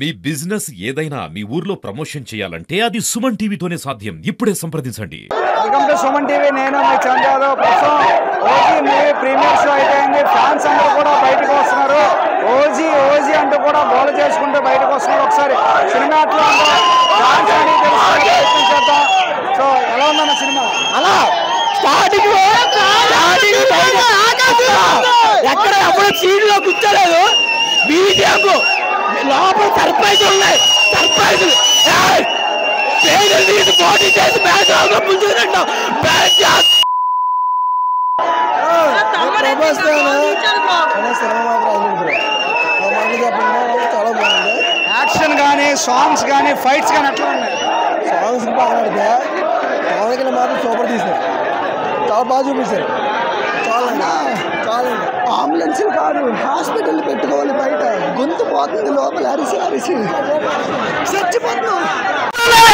మీ business ఏదైనా మీ ఊర్లో promotion చేయాలంటే అది సుమన్ టీవీతోనే సాధ్యం. ఇప్పుడే సంప్రదించండి. Welcome to Suman TV. నేను మీ చంద్రయాదవ్. ప్రస్తుతం ఓజీ మూవీ ప్రీమియర్ షో అయిపోయింది. ఫ్యాన్స్ అందరూ కూడా బయటకు వస్తున్నారు. ఓజీ ఓజీ అంటూ కూడా గోల చేసుకుంటూ బయటకు వస్తున్నారు. ఒకసారి సినిమా ఎట్లా ఉందో ఫ్యాన్స్ అని తెలుసుకునే చేద్దాం. సో ఎలా ఉందన్న సినిమా? అలా స్టార్టింగ్ ఎక్కడ ఎప్పుడు సీట్లో కూర్చోలేదు. బీజేపీ లోపల సర్ప్రైజ్ ఉన్నాయి. సర్ప్రైజ్ పోటీ చేసి మ్యాచ్ ముందుకుంటాం. చాలా బాగుంది. యాక్షన్ కానీ సాంగ్స్ కానీ ఫైట్స్ కానీ ఎట్లా ఉన్నాయి? సాంగ్స్ బాగా పవన్ మాత్రం సూపర్ తీశారు. చాలా బాగా చూపించారు. చాలండి అంబులెన్స్ కాదు, హాస్పిటల్ పెట్టుకోవాలి. బయట గొంతు పోతుంది, లోపల అరిసి అరిసి చచ్చిపోతున్నాం.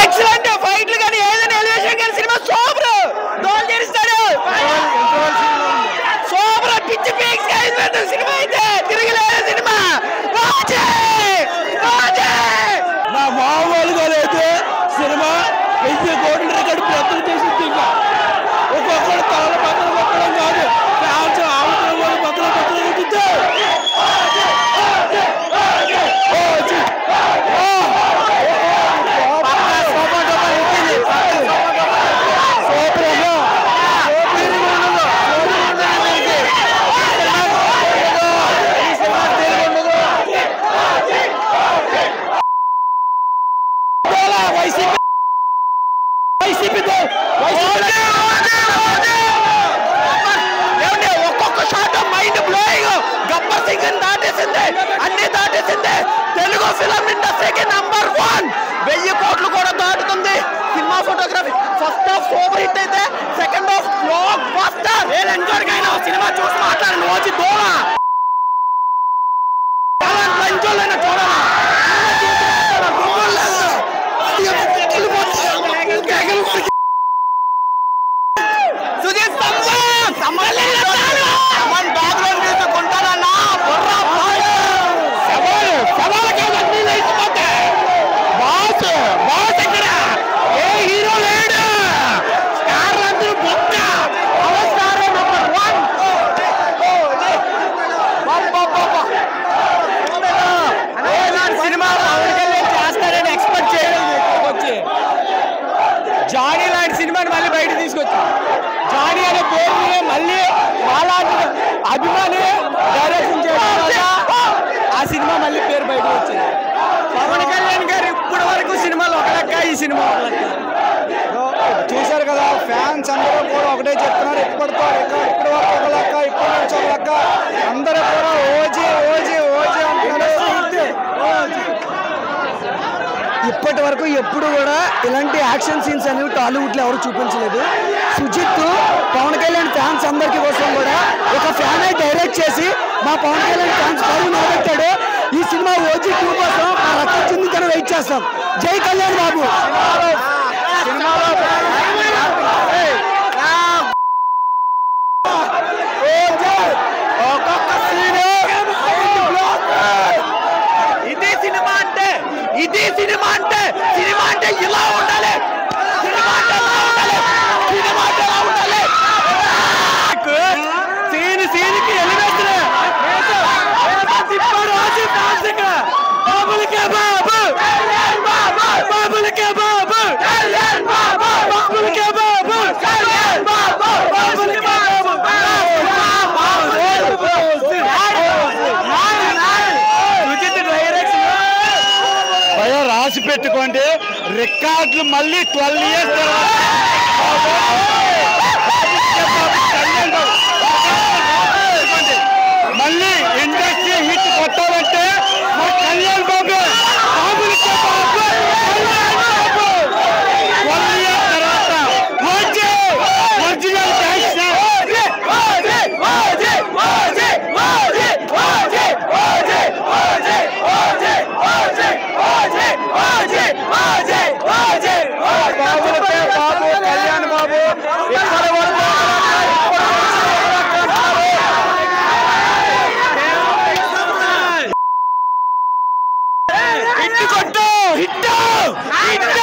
ఎక్సలెంట్ ఫైట్లు కానీ ఏదైనా ఎలివేషన్ కానీ సినిమా సూపర్. గోల్ చేస్తాడు సూపర్. పిచ్చి పీక్స్ సినిమా అయితే తిరగలేదు. సినిమా నా మామూలుగా అయితే సినిమా 1000 కోట్ల రికార్డు ప్రయత్నం చేసింది. ఇంకా ఒక్కొక్కరు తల పక్కన పక్కడం కాదు, ఫ్యాన్స్ ఆవుతున్న పక్కన పక్కన ఉంటుంది. ఒక్కొక్క shot mind blowing. Gabbar Singh దాటేసింది, అన్ని దాటేసింది. తెలుగు ఫిల్మ్ ఇండస్ట్రీకి నంబర్ 1. 1000 కోట్లు కూడా దాటుతుంది. Cinema photography first half super hit అయితే సెకండ్ హాఫ్ బ్లాక్ బస్టర్. ఏ లంచోడికి అయినా సినిమా చూసి మాట్లాడండి. వచ్చి దూరా లంచోళ్ళైనా చూడాలా. జానీ లాంటి సినిమాని మళ్ళీ బయట తీసుకొచ్చి జానీ అనే పేరుని మళ్ళీ వాళ్ళ అభిమాని డైరెక్షన్ చేయడం ఆ సినిమా మళ్ళీ పేరు బయట వచ్చింది. పవన్ కళ్యాణ్ గారు ఇప్పటి వరకు సినిమాలు ఒక లెక్క, ఈ సినిమా ఒక లెక్క. చూశారు కదా, ఫ్యాన్స్ అందరూ కూడా ఒకటే చెప్తున్నారు. ఇప్పటి వరకు ఒక లెక్క, ఇప్పటి నుంచి ఒక లెక్క. అందరూ కూడా ఓజీ ఓజీ ఓజీ అంటున్నారు. ఇప్పటి వరకు ఎప్పుడు కూడా ఇలాంటి యాక్షన్ సీన్స్ అనేవి టాలీవుడ్లో ఎవరు చూపించలేదు. సుజిత్ పవన్ కళ్యాణ్ ఫ్యాన్స్ అందరికీ కోసం కూడా ఒక ఫ్యాన్ అయి డైరెక్ట్ చేసి మా పవన్ కళ్యాణ్ ఫ్యాన్స్ పరువు నిలబెట్టాడు. ఈ సినిమా ఓజీ 2 కోసం మా రక్తం చిందించని వెయిట్ చేస్తాం. జై కళ్యాణ్ బాబు. ఇది సినిమా అంటే ఇలా ఉండాలి. సినిమా అంటే ఇలా ఉండాలి. సినిమా అంటే ఇలా ఉండాలి. సీన్కి ఎలివేషన్ తిప్పాడు ఓజీ ఫ్యాన్స్. బాబులకే బాబు, బాబులకే బాబు, బాబులకే బాబు, బాబులకే రాసి పెట్టుకోండి. రికార్డులు మళ్ళీ 12 years మళ్ళీ ఇండస్ట్రీ హిట్ కొట్టాలంటే మా కళ్యాణ్ బాబు. బాబులకే బాబు, 12 years తర్వాత ఒరిజినల్ బాబు కళ్యాణ్ బాబు ఇప్పటి వరకు కొట్టు హిట్ హిట్